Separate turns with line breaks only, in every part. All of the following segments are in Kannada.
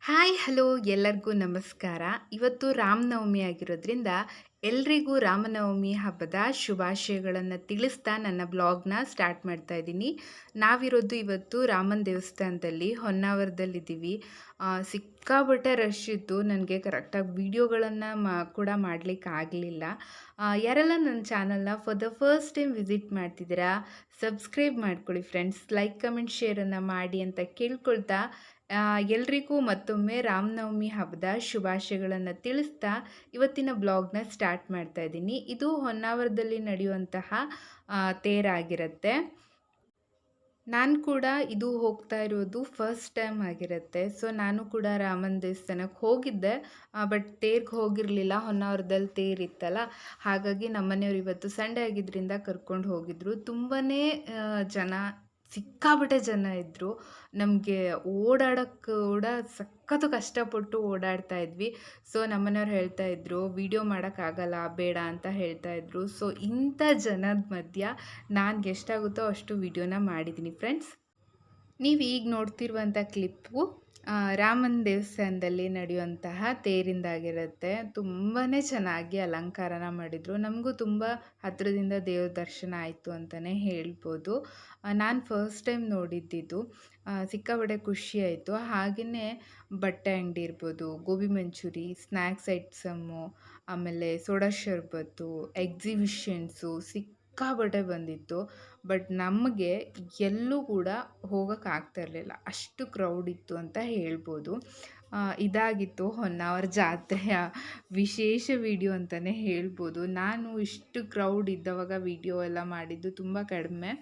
ಹಾಯ್ ಹಲೋ ಎಲ್ಲರಿಗೂ ನಮಸ್ಕಾರ. ಇವತ್ತು ರಾಮನವಮಿ ಆಗಿರೋದ್ರಿಂದ ಎಲ್ರಿಗೂ ರಾಮನವಮಿ ಹಬ್ಬದ ಶುಭಾಶಯಗಳನ್ನು ತಿಳಿಸ್ತಾ ನನ್ನ ಬ್ಲಾಗ್ನ ಸ್ಟಾರ್ಟ್ ಮಾಡ್ತಾ ಇದ್ದೀನಿ. ನಾವಿರೋದು ಇವತ್ತು ರಾಮನ ದೇವಸ್ಥಾನದಲ್ಲಿ ಹೊನ್ನಾವರದಲ್ಲಿದ್ದೀವಿ. ಸಿಕ್ಕಾಪಟ್ಟೆ ರಶ್ ಇತ್ತು. ನನಗೆ ಕರೆಕ್ಟಾಗಿ ವೀಡಿಯೋಗಳನ್ನು ಕೂಡ ಮಾಡಲಿಕ್ಕೆ ಆಗಲಿಲ್ಲ. ಯಾರೆಲ್ಲ ನನ್ನ ಚಾನಲ್ನ for the first time visit ಮಾಡ್ತಿದ್ದೀರಾ, ಸಬ್ಸ್ಕ್ರೈಬ್ ಮಾಡ್ಕೊಳ್ಳಿ ಫ್ರೆಂಡ್ಸ್, ಲೈಕ್ ಕಮೆಂಟ್ ಶೇರನ್ನು ಮಾಡಿ ಅಂತ ಕೇಳ್ಕೊಳ್ತಾ ಎಲ್ರಿಗೂ ಮತ್ತೊಮ್ಮೆ ರಾಮನವಮಿ ಹಬ್ಬದ ಶುಭಾಶಯಗಳನ್ನು ತಿಳಿಸ್ತಾ ಇವತ್ತಿನ ಬ್ಲಾಗ್ನ ಸ್ಟಾರ್ಟ್ ಮಾಡ್ತಾ ಇದ್ದೀನಿ. ಇದು ಹೊನ್ನಾವರದಲ್ಲಿ ನಡೆಯುವಂತಹ ತೇರಾಗಿರುತ್ತೆ. ನಾನು ಕೂಡ ಇದು ಹೋಗ್ತಾ ಇರೋದು ಫಸ್ಟ್ ಟೈಮ್ ಆಗಿರುತ್ತೆ. ಸೊ ನಾನು ಕೂಡ ರಾಮನ ದೇವಸ್ಥಾನಕ್ಕೆ ಹೋಗಿದ್ದೆ, ಬಟ್ ತೇರ್ಗೆ ಹೋಗಿರಲಿಲ್ಲ. ಹೊನ್ನಾವರದಲ್ಲಿ ತೇರಿತ್ತಲ್ಲ, ಹಾಗಾಗಿ ನಮ್ಮನೆಯವ್ರು ಇವತ್ತು ಸಂಡೇ ಆಗಿದ್ದರಿಂದ ಕರ್ಕೊಂಡು ಹೋಗಿದ್ರು. ತುಂಬಾ ಜನ, ಸಿಕ್ಕಾಪಟ್ಟೆ ಜನ ಇದ್ದರು. ನಮಗೆ ಓಡಾಡೋಕ್ಕೆ ಕೂಡ ಸಖತ್ತು ಕಷ್ಟಪಟ್ಟು ಓಡಾಡ್ತಾ ಇದ್ವಿ. ಸೊ ನಮ್ಮನೆಯವ್ರು ಹೇಳ್ತಾ ಇದ್ರು, ವಿಡಿಯೋ ಮಾಡೋಕ್ಕಾಗಲ್ಲ ಬೇಡ ಅಂತ ಹೇಳ್ತಾ ಇದ್ರು. ಸೊ ಇಂಥ ಜನದ ಮಧ್ಯ ನಾನು ಎಷ್ಟಾಗುತ್ತೋ ಅಷ್ಟು ವಿಡಿಯೋನ ಮಾಡಿದ್ದೀನಿ ಫ್ರೆಂಡ್ಸ್. ನೀವು ಈಗ ನೋಡ್ತಿರುವಂಥ ಕ್ಲಿಪ್ಪು ರಾಮನ ದೇವಸ್ಥಾನದಲ್ಲಿ ನಡೆಯುವಂತಹ ತೇರಿಂದಾಗಿರುತ್ತೆ. ತುಂಬಾ ಚೆನ್ನಾಗಿ ಅಲಂಕಾರನ ಮಾಡಿದರು. ನಮಗೂ ತುಂಬ ಹತ್ತಿರದಿಂದ ದೇವ್ರ ದರ್ಶನ ಆಯಿತು ಅಂತಲೇ ಹೇಳ್ಬೋದು. ನಾನು ಫಸ್ಟ್ ಟೈಮ್ ನೋಡಿದ್ದಿದ್ದು. ಸಿಕ್ಕಾಪಟ್ಟೆ ಖುಷಿ ಆಯಿತು. ಹಾಗೆಯೇ ಬಟ್ಟೆ ಅಂಗಡಿ ಇರ್ಬೋದು, ಗೋಬಿ ಮಂಚೂರಿ, ಸ್ನ್ಯಾಕ್ಸ್ ಐಟಮ್ಸು, ಆಮೇಲೆ ಸೋಡಾ ಶರ್ಬತ್ತು, ಎಕ್ಸಿಬಿಷನ್ಸು ಸಿಕ್ಕಾಪಟ್ಟೆ ಬಂದಿತ್ತು. ಬಟ್ ನಮಗೆ ಎಲ್ಲೂ ಕೂಡ ಹೋಗೋಕ್ಕಾಗ್ತಾ ಇರಲಿಲ್ಲ, ಅಷ್ಟು ಕ್ರೌಡ್ ಇತ್ತು ಅಂತ ಹೇಳ್ಬೋದು. ಇದಾಗಿತ್ತು ಹೊನ್ನಾವರ ಜಾತ್ರೆಯ ವಿಶೇಷ ವಿಡಿಯೋ ಅಂತಲೇ ಹೇಳ್ಬೋದು. ನಾನು ಇಷ್ಟು ಕ್ರೌಡ್ ಇದ್ದವಾಗ ವಿಡಿಯೋ ಎಲ್ಲ ಮಾಡಿದ್ದು ತುಂಬ ಕಡಿಮೆ,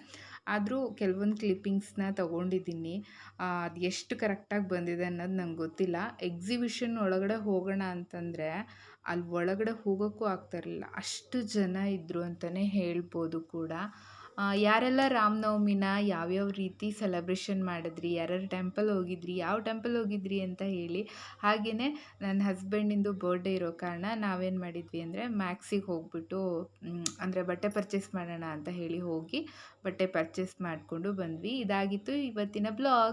ಆದರೂ ಕೆಲವೊಂದು ಕ್ಲಿಪ್ಪಿಂಗ್ಸ್ನ ತೊಗೊಂಡಿದ್ದೀನಿ. ಅದು ಎಷ್ಟು ಕರೆಕ್ಟಾಗಿ ಬಂದಿದೆ ಅನ್ನೋದು ನಂಗೆ ಗೊತ್ತಿಲ್ಲ. ಎಕ್ಸಿಬಿಷನ್ ಒಳಗಡೆ ಹೋಗೋಣ ಅಂತಂದರೆ ಅಲ್ಲಿ ಒಳಗಡೆ ಹೋಗೋಕ್ಕೂ ಆಗ್ತಾಯಿರಲಿಲ್ಲ, ಅಷ್ಟು ಜನ ಇದ್ದರು ಅಂತಲೇ ಹೇಳ್ಬೋದು ಕೂಡ. ಯಾರೆಲ್ಲ ರಾಮನವಮಿನ ಯಾವ್ಯಾವ ರೀತಿ ಸೆಲೆಬ್ರೇಷನ್ ಮಾಡಿದ್ರಿ, ಯಾರ್ಯಾರು ಟೆಂಪಲ್ ಹೋಗಿದ್ರಿ, ಯಾವ ಟೆಂಪಲ್ ಹೋಗಿದ್ರಿ ಅಂತ ಹೇಳಿ. ಹಾಗೆಯೇ ನನ್ನ ಹಸ್ಬೆಂಡಿಂದು ಬರ್ಡೇ ಇರೋ ಕಾರಣ ನಾವೇನು ಮಾಡಿದ್ವಿ ಅಂದರೆ ಮ್ಯಾಕ್ಸಿಗೆ ಹೋಗ್ಬಿಟ್ಟು, ಅಂದರೆ ಬಟ್ಟೆ ಪರ್ಚೇಸ್ ಮಾಡೋಣ ಅಂತ ಹೇಳಿ ಹೋಗಿ ಬಟ್ಟೆ ಪರ್ಚೇಸ್ ಮಾಡಿಕೊಂಡು ಬಂದ್ವಿ. ಇದಾಗಿತ್ತು ಇವತ್ತಿನ ಬ್ಲಾಗ್.